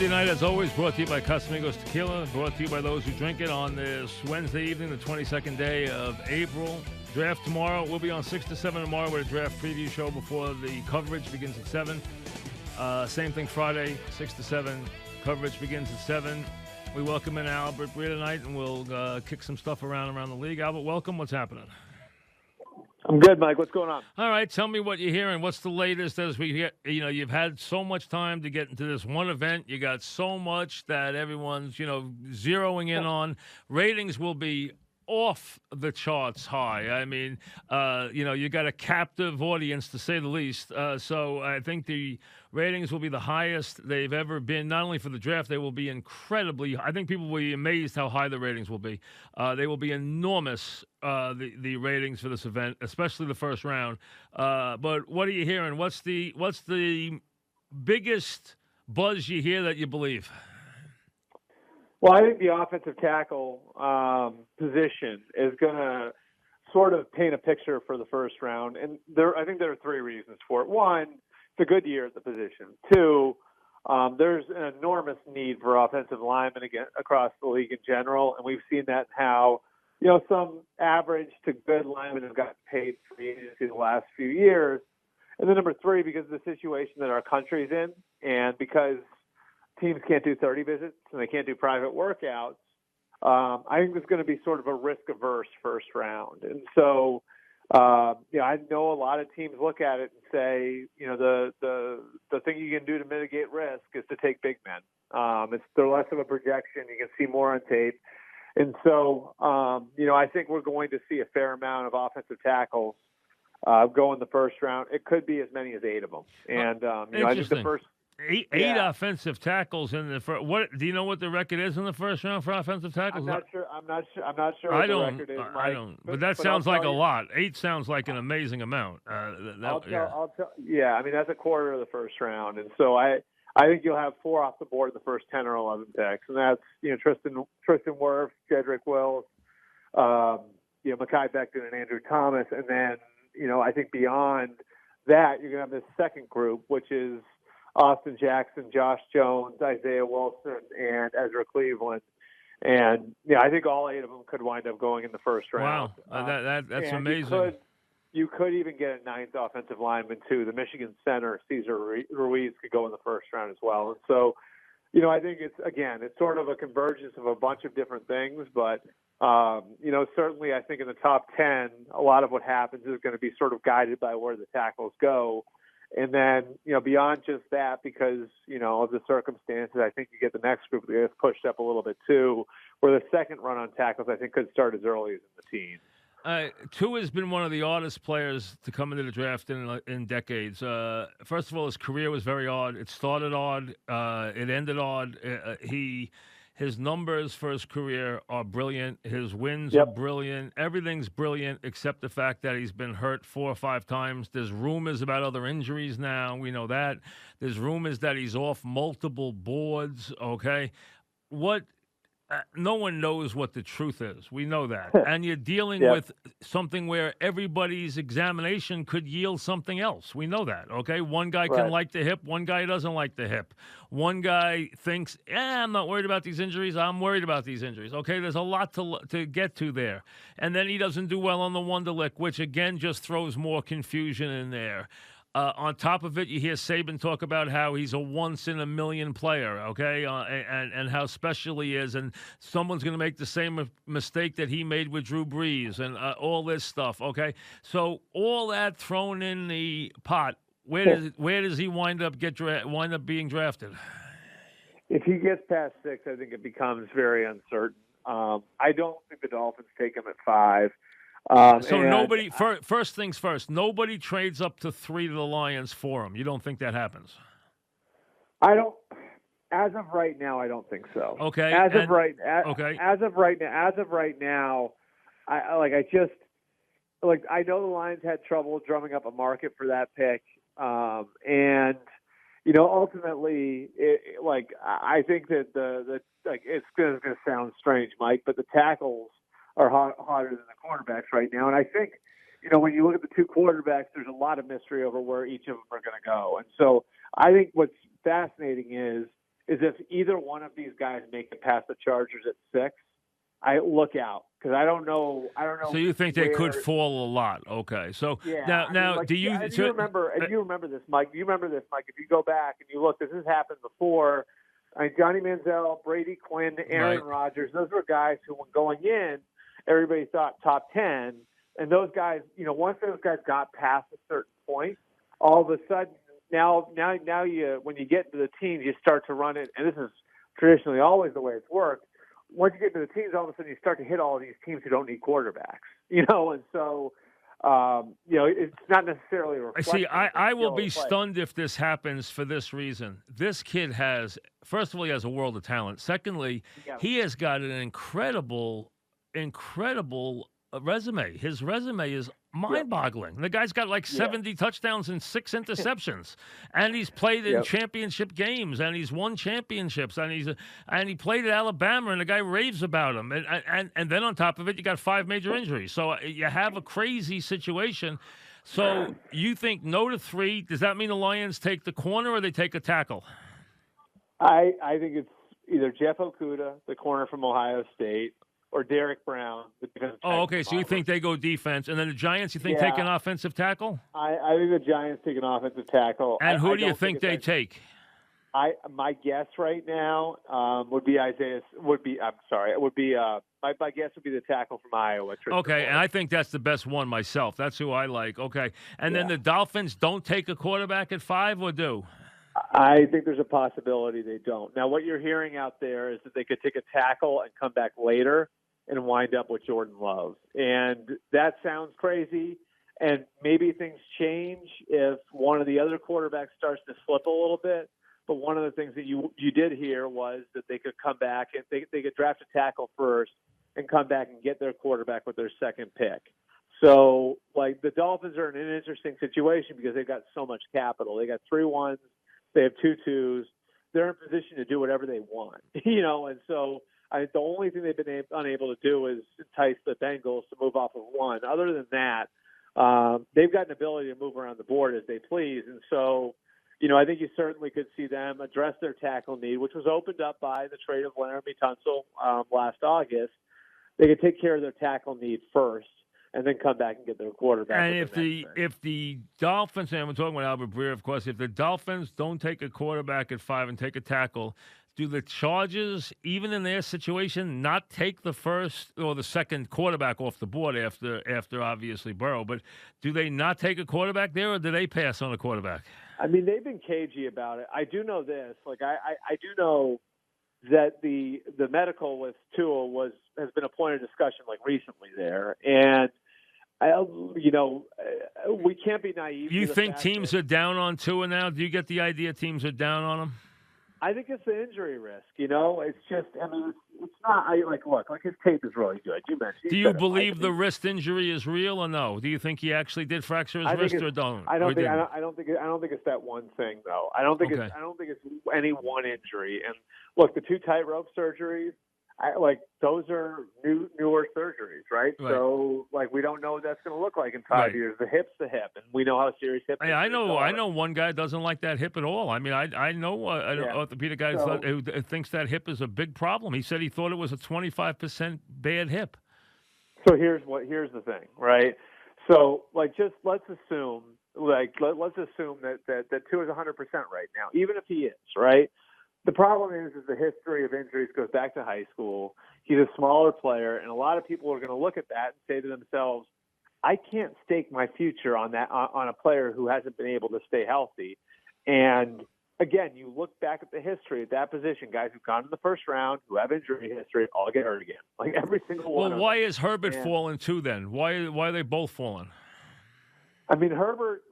Wednesday night, as always, brought to you by Casamigos Tequila, brought to you by those who drink it on this Wednesday evening, the 22nd day of April. Draft tomorrow. We'll be on 6 to 7 tomorrow with a draft preview show before the coverage begins at 7. Same thing Friday, 6 to 7. Coverage begins at 7. We welcome in Albert Breer tonight, and we'll kick some stuff around the league. Albert, welcome. What's happening? I'm good, Mike. What's going on? All right. Tell me what you're hearing. What's the latest as we get, you've had so much time to get into this one event. You got so much that everyone's, zeroing in on. Ratings will be off the charts high. I mean, you got a captive audience, to say the least. So I think the ratings will be the highest they've ever been. Not only for the draft, they will be incredibly. I think people will be amazed how high the ratings will be. They will be enormous. The ratings for this event, especially the first round. But what are you hearing? What's the biggest buzz you hear that you believe? Well, I think the offensive tackle position is going to sort of paint a picture for the first round. And I think there are three reasons for it. One, it's a good year at the position. Two, there's an enormous need for offensive linemen across the league in general. And we've seen that in how, some average to good linemen have gotten paid free agency the last few years. And then number three, because of the situation that our country's in and because teams can't do 30 visits and they can't do private workouts, I think there's going to be sort of a risk-averse first round. And so, I know a lot of teams look at it and say, the thing you can do to mitigate risk is to take big men. They're less of a projection. You can see more on tape. And so, I think we're going to see a fair amount of offensive tackles go in the first round. It could be as many as 8 of them. And, I think the first – Eight offensive tackles in the first. What do you know what the record is in the first round for offensive tackles? I'm not sure. I'm not sure what the record is. I don't. But that sounds like a lot. 8 sounds like an amazing amount. I'll tell. Yeah, I mean that's a quarter of the first round, and so I think you'll have 4 off the board in the first 10 or 11 picks, and that's Tristan Wirfs, Jedrick Wills, Mekhi Becton, and Andrew Thomas, and then I think beyond that you're gonna have this second group, which is Austin Jackson, Josh Jones, Isaiah Wilson, and Ezra Cleveland. And, I think all 8 of them could wind up going in the first round. Wow, that's amazing. You could even get a 9th offensive lineman, too. The Michigan center, Cesar Ruiz, could go in the first round as well. And so, I think it's sort of a convergence of a bunch of different things. But, certainly I think in the top 10, a lot of what happens is going to be sort of guided by where the tackles go. And then, beyond just that, because, of the circumstances, I think you get the next group that gets pushed up a little bit too, where the second run on tackles, I think, could start as early as in the teens. Tua has been one of the oddest players to come into the draft in decades. First of all, his career was very odd. It started odd. It ended odd. His numbers for his career are brilliant. His wins are brilliant. Everything's brilliant except the fact that he's been hurt 4 or 5 times. There's rumors about other injuries now. We know that. There's rumors that he's off multiple boards, okay? No one knows what the truth is. We know that. And you're dealing with something where everybody's examination could yield something else. We know that, okay? One guy can like the hip. One guy doesn't like the hip. One guy thinks, I'm not worried about these injuries. I'm worried about these injuries. Okay, there's a lot to get to there. And then he doesn't do well on the Wonderlic, which, again, just throws more confusion in there. On top of it, you hear Saban talk about how he's a once-in-a-million player, okay, and how special he is, and someone's going to make the same mistake that he made with Drew Brees and all this stuff, okay? So all that thrown in the pot, where does he wind up being drafted? If he gets past 6, I think it becomes very uncertain. I don't think the Dolphins take him at 5. Nobody. First things first. Nobody trades up to 3 to the Lions for him. You don't think that happens? I don't. As of right now, I don't think so. Okay. As of right now, I know the Lions had trouble drumming up a market for that pick, and ultimately, I think that it's going to sound strange, Mike, but the tackles are hotter than the quarterbacks right now. And I think, when you look at the 2 quarterbacks, there's a lot of mystery over where each of them are going to go. And so I think what's fascinating is is if either one of these guys make it past the Chargers at 6, I look out because I don't know. So you think they could fall a lot? Okay. So now, do you? You remember this, Mike? You remember this, Mike? If you go back and you look, this has happened before. Johnny Manziel, Brady Quinn, Aaron Rodgers. Those were guys who, when going in, everybody thought top 10, and those guys, once those guys got past a certain point, all of a sudden, now you, when you get to the teams, you start to run it, and this is traditionally always the way it's worked. Once you get to the teams, all of a sudden you start to hit all of these teams who don't need quarterbacks, and so, it's not necessarily a reflection. See, I will be stunned if this happens for this reason. This kid first of all, he has a world of talent. Secondly, he has got an incredible resume. His resume is mind-boggling. The guy's got like 70 touchdowns and 6 interceptions, and he's played in championship games, and he's won championships, and he played at Alabama, and the guy raves about him, and then on top of it, you got 5 major injuries. So you have a crazy situation. So you think no to 3? Does that mean the Lions take the corner or they take a tackle? I think it's either Jeff Okudah, the corner from Ohio State, or Derek Brown. Okay. So you think they go defense, and then the Giants, you think take an offensive tackle? I think the Giants take an offensive tackle. And who do you think they take? My guess right now would be my guess would be the tackle from Iowa. Okay, and I think that's the best one myself. That's who I like. Okay, and then the Dolphins don't take a quarterback at 5, or do? I think there's a possibility they don't. Now, what you're hearing out there is that they could take a tackle and come back later and wind up with Jordan Love. And that sounds crazy. And maybe things change if one of the other quarterbacks starts to slip a little bit. But one of the things that you did hear was that they could come back and they could draft a tackle first and come back and get their quarterback with their second pick. So, the Dolphins are in an interesting situation because they've got so much capital. They got 3 1s. They have 2 2s. They're in position to do whatever they want, and so the only thing they've been unable to do is entice the Bengals to move off of 1. Other than that, they've got an ability to move around the board as they please. And so, I think you certainly could see them address their tackle need, which was opened up by the trade of Laramie Tunsil last August. They could take care of their tackle need first, and then come back and get their quarterback. And if the Dolphins, and we're talking about Albert Breer, of course, if the Dolphins don't take a quarterback at 5 and take a tackle, do the Chargers, even in their situation, not take the first or the second quarterback off the board after obviously Burrow? But do they not take a quarterback there, or do they pass on a quarterback? I mean, they've been cagey about it. I do know this. I do know that the medical with Tua has been a point of discussion recently there, and we can't be naive. You think teams are down on Tua now? Do you get the idea teams are down on him? I think it's the injury risk. It's just. It's not. Look, his tape is really good. You mentioned. Do you believe the wrist injury is real or no? Do you think he actually did fracture his wrist or don't? I don't think it's that one thing though. I don't think it's any one injury. And look, the 2 tightrope surgeries. Those are newer surgeries, right? So, we don't know what that's going to look like in 5 years. The hip's the hip, and we know how serious hip. I know one guy doesn't like that hip at all. I mean, I know an orthopedic guy who thinks that hip is a big problem. He said he thought it was a 25% bad hip. So here's the thing, right? So just let's assume that Tua is 100% right now, even if he is, right? The problem is the history of injuries goes back to high school. He's a smaller player, and a lot of people are going to look at that and say to themselves, I can't stake my future on a player who hasn't been able to stay healthy. And again, you look back at the history at that position, guys who've gone in the first round, who have injury history, all get hurt again. Every single one. Well, why is Herbert falling too then? Why are they both falling? I mean, Herbert.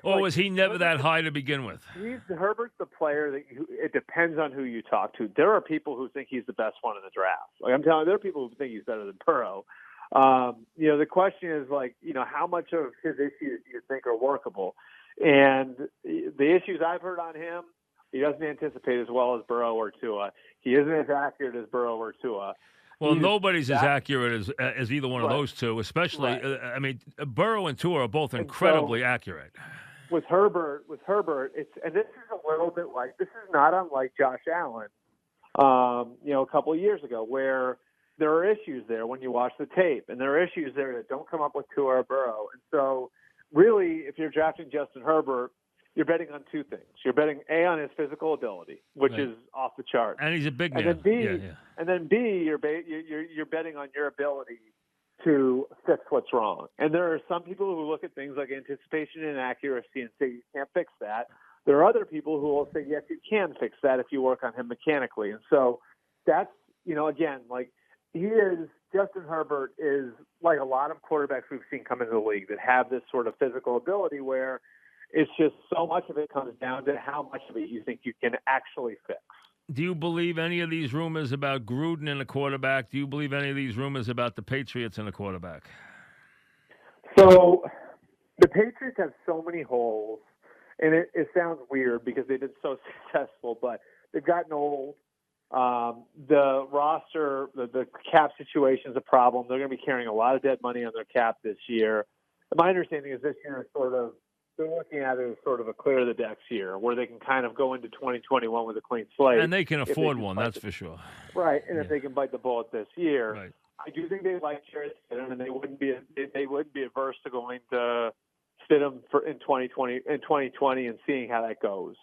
Or was he never that high to begin with? Herbert's the player that it depends on who you talk to. There are people who think he's the best one in the draft. I'm telling you, there are people who think he's better than Burrow. The question is how much of his issues do you think are workable? And the issues I've heard on him, he doesn't anticipate as well as Burrow or Tua. He isn't as accurate as Burrow or Tua. Well, nobody's as accurate as either one of those two, especially, Burrow and Tua are both incredibly accurate. with Herbert, and this is a little bit like, this is not unlike Josh Allen, a couple of years ago, where there are issues there when you watch the tape, and there are issues there that don't come up with Tua or Burrow. And so, really, if you're drafting Justin Herbert, you're betting on two things. You're betting A, on his physical ability, which is off the chart, and he's a big man. And then B, you're betting on your ability to fix what's wrong. And there are some people who look at things like anticipation and accuracy and say you can't fix that. There are other people who will say, yes, you can fix that if you work on him mechanically. And so that's, again, like Justin Herbert is like a lot of quarterbacks we've seen come into the league that have this sort of physical ability where it's just so much of it comes down to how much of it you think you can actually fix. Do you believe any of these rumors about Gruden and a quarterback? Do you believe any of these rumors about the Patriots and a quarterback? So the Patriots have so many holes, and it sounds weird because they've been so successful, but they've gotten old. The roster, the cap situation is a problem. They're going to be carrying a lot of dead money on their cap this year. My understanding is this year is they're looking at it as sort of a clear the decks year where they can kind of go into 2021 with a clean slate. And they can afford one, that's for sure. Right, and if they can bite the bullet this year. Right. I do think they like Jared Stidham, and they wouldn't be averse to going to Stidham in 2020 and seeing how that goes.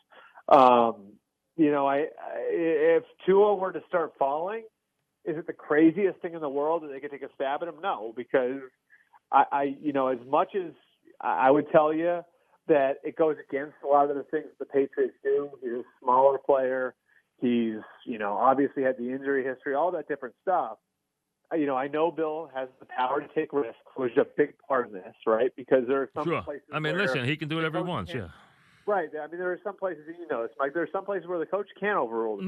If Tua were to start falling, is it the craziest thing in the world that they could take a stab at him? No, because as much as I would tell you that it goes against a lot of the things the Patriots do. He's a smaller player. He's, obviously had the injury history, all that different stuff. I know Bill has the power to take risks, which is a big part of this, right? Because there are some places listen, he can do whatever he wants, yeah. Right. I mean, there are some places, Mike, there are some places where the coach can't overrule the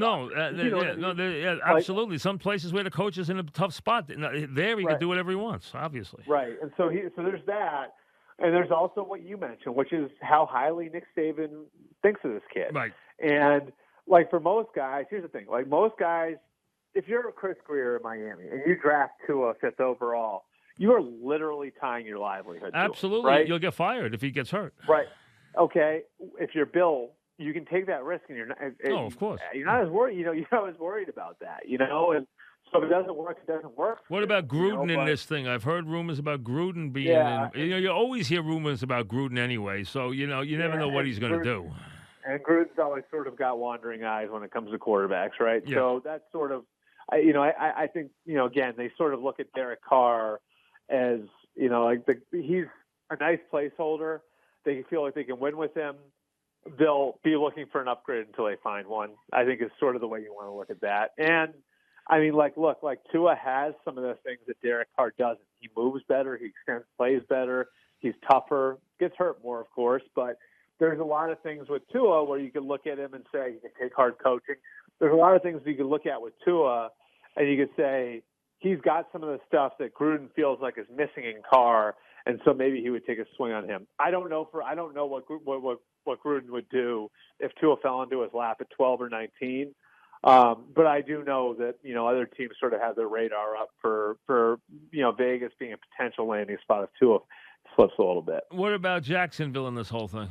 absolutely. Some places where the coach is in a tough spot. There he can do whatever he wants, obviously. Right. And so there's that. And there's also what you mentioned, which is how highly Nick Saban thinks of this kid. Right. And, for most guys, here's the thing. Most guys, if you're Chris Breer in Miami and you draft Tua 5th overall, you are literally tying your livelihood to Absolutely. him, right? You'll get fired if he gets hurt. Right. Okay. If you're Bill, you can take that risk, and you're not. Of course. You're not as worried. You're not as worried about that. And so if it doesn't work, it doesn't work. What about Gruden in this thing? I've heard rumors about Gruden being in. You always hear rumors about Gruden anyway, so you never know what he's going to do. And Gruden's always sort of got wandering eyes when it comes to quarterbacks, right? Yeah. So that's sort of, I think, again, they sort of look at Derek Carr as, he's a nice placeholder. They feel like they can win with him. They'll be looking for an upgrade until they find one, I think is sort of the way you want to look at that. And, Tua has some of the things that Derek Carr doesn't. He moves better. He extends plays better. He's tougher. Gets hurt more, of course. But there's a lot of things with Tua where you can look at him and say you can take hard coaching. There's a lot of things you can look at with Tua and you could say he's got some of the stuff that Gruden feels like is missing in Carr, and so maybe he would take a swing on him. I don't know what Gruden would do if Tua fell into his lap at 12 or 19. But I do know that, other teams sort of have their radar up for Vegas being a potential landing spot if Tua slips a little bit. What about Jacksonville in this whole thing?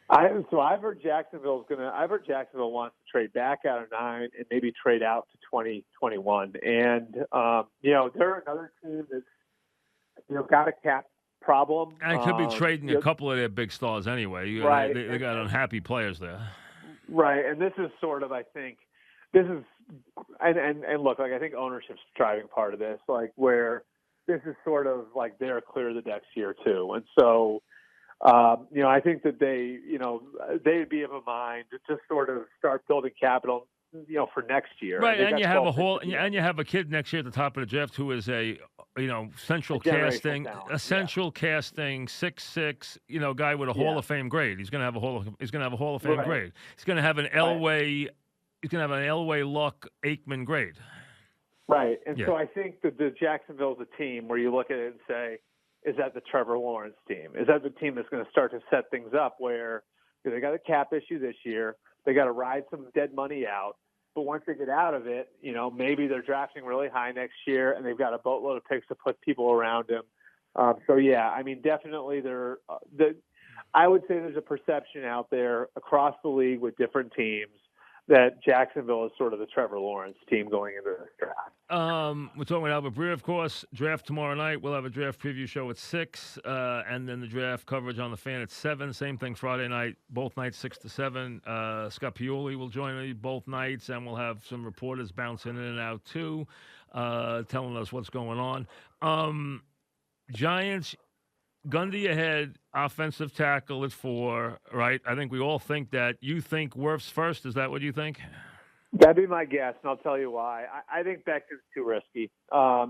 I've heard Jacksonville wants to trade back out of 9 and maybe trade out to 2021. And, they're another team that's, got a cap problem. And could be trading a couple of their big stars anyway. Right. They got unhappy players there. Right, and this is sort of, I think, and look, I think ownership's driving part of this, where this is sort of they're clear the decks here too, and so, I think that they'd be of a mind to just sort of start building capital, for next year. Right, and you have you have a kid next year at the top of the draft who is a central casting, talent. 6'6", guy with a Hall of Fame grade. He's going to have a Hall of Fame grade. He's going to have an Elway. He's going to have an Elway Luck Aikman grade. Right, and so I think that the Jacksonville's a team where you look at it and say, is that the Trevor Lawrence team? Is that the team that's going to start to set things up where they got a cap issue this year? They got to ride some dead money out. But once they get out of it, maybe they're drafting really high next year and they've got a boatload of picks to put people around him. Definitely I would say there's a perception out there across the league with different teams that Jacksonville is sort of the Trevor Lawrence team going into this draft. We're talking with Albert Breer, of course. Draft tomorrow night. We'll have a draft preview show at 6, and then the draft coverage on the Fan at 7. Same thing Friday night, both nights 6 to 7. Scott Pioli will join me both nights, and we'll have some reporters bouncing in and out too, telling us what's going on. Giants, gun to your head, offensive tackle at 4, right? I think we all think that. You think Wirf's first. Is that what you think? That'd be my guess, and I'll tell you why. I think Becton's too risky.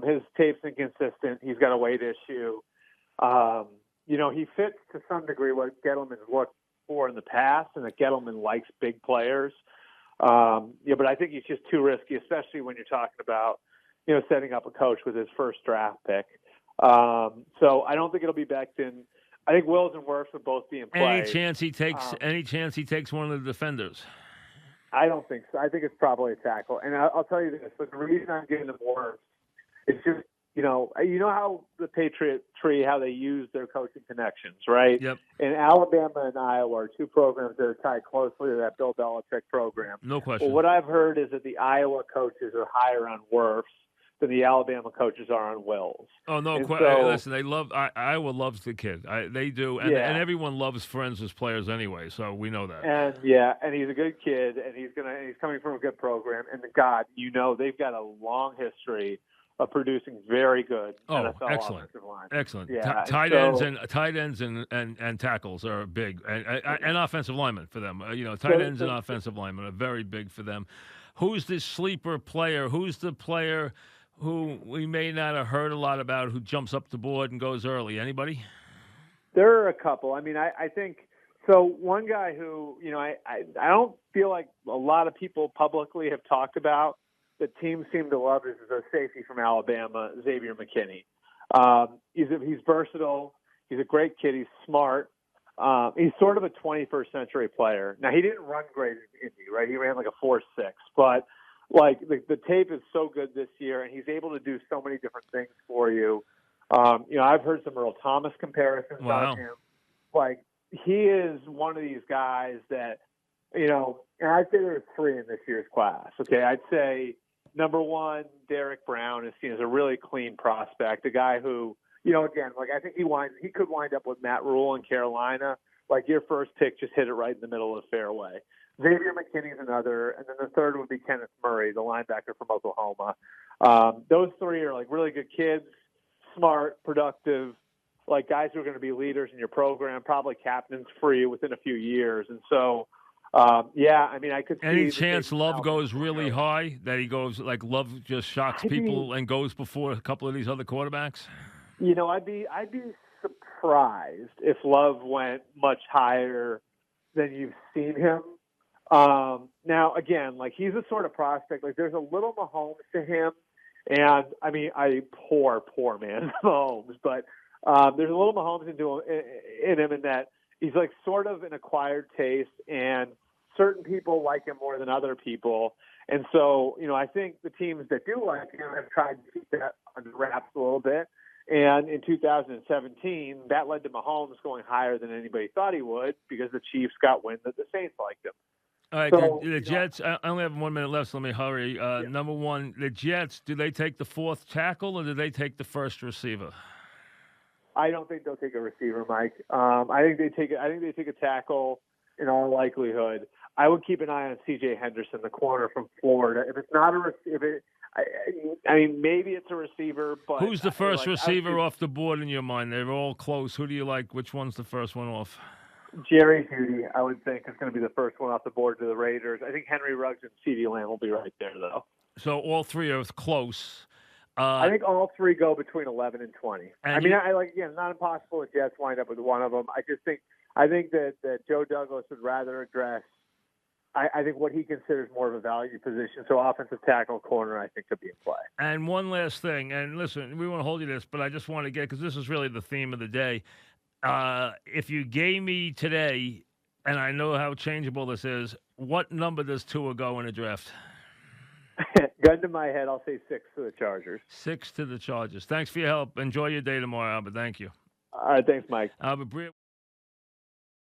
His tape's inconsistent. He's got a weight issue. He fits to some degree what Gettleman's looked for in the past, and that Gettleman likes big players. But I think he's just too risky, especially when you're talking about, setting up a coach with his first draft pick. So I don't think it'll be Becton. I think Wills and Wirfs would both be in play. Any chance he takes one of the defenders? I don't think so. I think it's probably a tackle. And I'll tell you this, but the reason I'm getting them Wirfs is just, you know how the Patriot tree, how they use their coaching connections, right? Yep. And Alabama and Iowa are two programs that are tied closely to that Bill Belichick program. No question. Well, what I've heard is that the Iowa coaches are higher on Wirfs than the Alabama coaches are on Wills. Oh, no question. Listen, they love Iowa loves the kid. They do, and everyone loves Francesa players anyway, so we know that. And he's a good kid, and he's coming from a good program. And God, they've got a long history of producing very good NFL offensive line. Excellent. Yeah, tight ends and tackles are big, and offensive linemen for them. Tight ends and offensive linemen are very big for them. Who's the sleeper player? Who's the player who we may not have heard a lot about, who jumps up the board and goes early? Anybody? There are a couple. I mean, I think so. One guy who, I don't feel like a lot of people publicly have talked about that teams seem to love is a safety from Alabama, Xavier McKinney. He's versatile. He's a great kid. He's smart. He's sort of a 21st century player. Now, he didn't run great in Indy, right? He ran like a 4.6, but the tape is so good this year, and he's able to do so many different things for you. I've heard some Earl Thomas comparisons on him. He is one of these guys that, and I'd say there's 3 in this year's class. Okay, I'd say number 1, Derek Brown is seen as a really clean prospect, a guy who, I think he could wind up with Matt Rule in Carolina. Like, your first pick, just hit it right in the middle of the fairway. Xavier McKinney's another, and then the third would be Kenneth Murray, the linebacker from Oklahoma. Those 3 are really good kids, smart, productive, guys who are going to be leaders in your program, probably captains for you within a few years. And so, I could see. Any chance Love goes really high, that he goes, Love just shocks people and goes before a couple of these other quarterbacks? I'd be surprised if Love went much higher than you've seen him. Now, again, he's the sort of prospect, there's a little Mahomes to him. And, poor man, Mahomes. But there's a little Mahomes in him in that he's, sort of an acquired taste, and certain people like him more than other people. And so, I think the teams that do like him have tried to keep that under wraps a little bit. And in 2017, that led to Mahomes going higher than anybody thought he would, because the Chiefs got wind that the Saints liked him. All right, so, the Jets, I only have 1 minute left, so let me hurry. Number 1, the Jets, do they take the 4th tackle, or do they take the first receiver? I don't think they'll take a receiver, Mike. I think they take a tackle in all likelihood. I would keep an eye on C.J. Henderson, the corner from Florida. If it's not a receiver, maybe it's a receiver. But who's the first receiver off the board in your mind? They're all close. Who do you like? Which one's the first one off? Jerry Jeudy, I would think, is going to be the first one off the board to the Raiders. I think Henry Ruggs and CeeDee Lamb will be right there, though. So all 3 are close. I think all 3 go between 11 and 20. Not impossible the Jets wind up with one of them. I think that Joe Douglas would rather address, I think, what he considers more of a value position. So offensive tackle, corner, I think, could be in play. And one last thing, and listen, we want to hold you this, but I just want to get, because this is really the theme of the day. If you gave me today, and I know how changeable this is, what number does Tua go in a draft? Gun to my head, I'll say 6 to the Chargers. 6 to the Chargers. Thanks for your help. Enjoy your day tomorrow, Albert. Thank you. All right, thanks, Mike. Albert Breer.